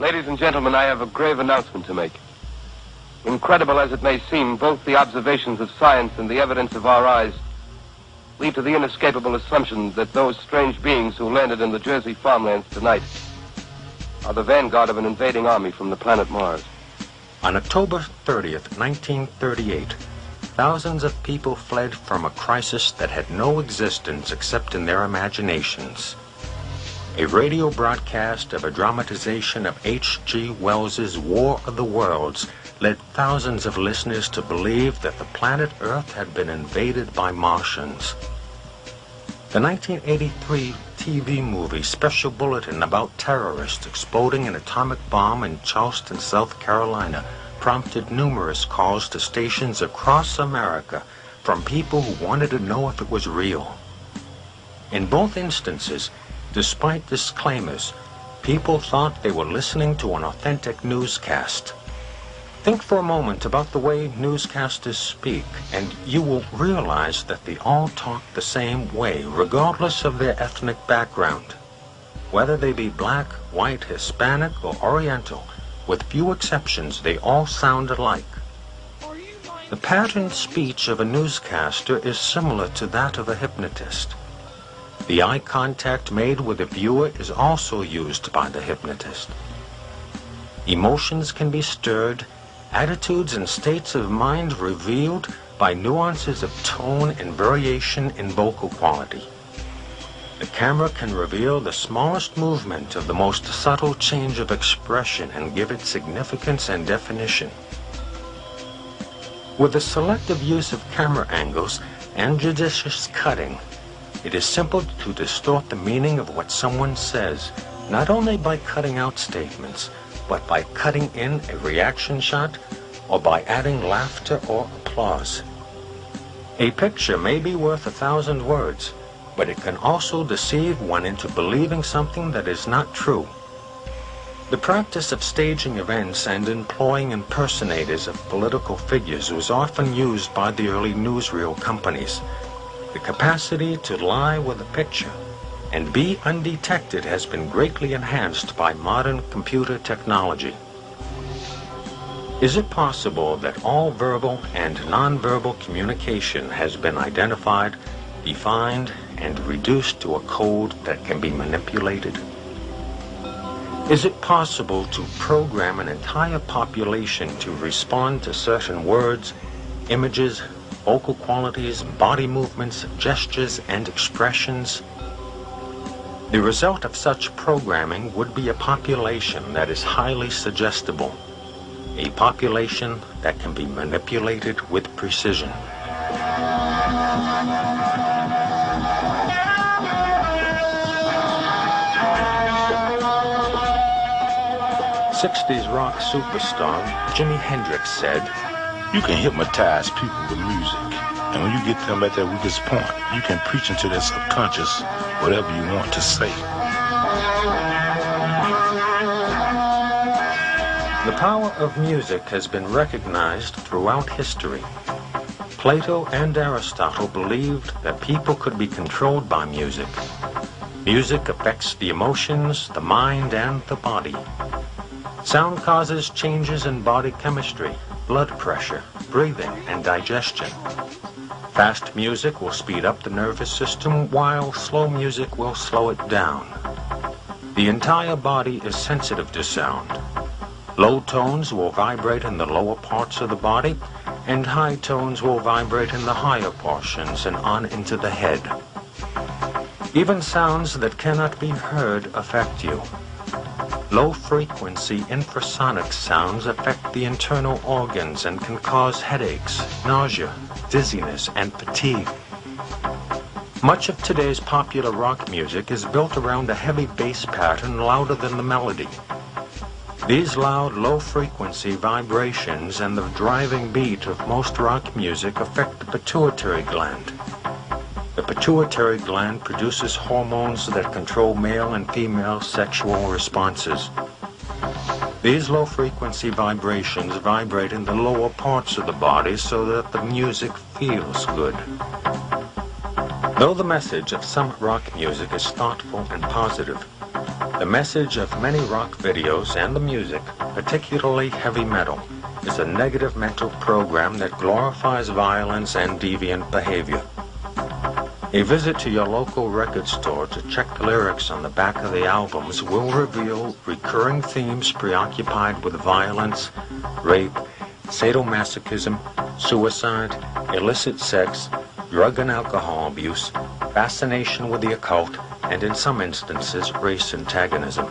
Ladies and gentlemen, I have a grave announcement to make. Incredible as it may seem, both the observations of science and the evidence of our eyes lead to the inescapable assumption that those strange beings who landed in the Jersey farmlands tonight are the vanguard of an invading army from the planet Mars. On October 30th, 1938, thousands of people fled from a crisis that had no existence except in their imaginations. A radio broadcast of a dramatization of H.G. Wells's War of the Worlds led thousands of listeners to believe that the planet Earth had been invaded by Martians. The 1983 TV movie Special Bulletin about terrorists exploding an atomic bomb in Charleston, South Carolina, prompted numerous calls to stations across America from people who wanted to know if it was real. In both instances, despite disclaimers, people thought they were listening to an authentic newscast. Think for a moment about the way newscasters speak, and you will realize that they all talk the same way, regardless of their ethnic background. Whether they be black, white, Hispanic, or Oriental, with few exceptions, they all sound alike. The patterned speech of a newscaster is similar to that of a hypnotist. The eye contact made with the viewer is also used by the hypnotist. Emotions can be stirred, attitudes and states of mind revealed by nuances of tone and variation in vocal quality. The camera can reveal the smallest movement of the most subtle change of expression and give it significance and definition. With the selective use of camera angles and judicious cutting, it is simple to distort the meaning of what someone says, not only by cutting out statements, but by cutting in a reaction shot or by adding laughter or applause. A picture may be worth 1,000 words, but it can also deceive one into believing something that is not true. The practice of staging events and employing impersonators of political figures was often used by the early newsreel companies. The capacity to lie with a picture and be undetected has been greatly enhanced by modern computer technology. Is it possible that all verbal and nonverbal communication has been identified, defined, and reduced to a code that can be manipulated? Is it possible to program an entire population to respond to certain words, images, vocal qualities, body movements, gestures, and expressions? The result of such programming would be a population that is highly suggestible, a population that can be manipulated with precision. '60s rock superstar Jimi Hendrix said, "You can hypnotize people with music, and when you get them at their weakest point, you can preach into their subconscious whatever you want to say." The power of music has been recognized throughout history. Plato and Aristotle believed that people could be controlled by music. Music affects the emotions, the mind, and the body. Sound causes changes in body chemistry, blood pressure, breathing, and digestion. Fast music will speed up the nervous system, while slow music will slow it down. The entire body is sensitive to sound. Low tones will vibrate in the lower parts of the body, and high tones will vibrate in the higher portions and on into the head. Even sounds that cannot be heard affect you. Low-frequency infrasonic sounds affect the internal organs and can cause headaches, nausea, dizziness, and fatigue. Much of today's popular rock music is built around a heavy bass pattern louder than the melody. These loud, low-frequency vibrations and the driving beat of most rock music affect the pituitary gland. The pituitary gland produces hormones that control male and female sexual responses. These low-frequency vibrations vibrate in the lower parts of the body so that the music feels good. Though the message of some rock music is thoughtful and positive, The message of many rock videos and the music, particularly heavy metal, is a negative mental program that glorifies violence and deviant behavior. A visit to your local record store to check the lyrics on the back of the albums will reveal recurring themes preoccupied with violence, rape, sadomasochism, suicide, illicit sex, drug and alcohol abuse, fascination with the occult, and in some instances, race antagonism.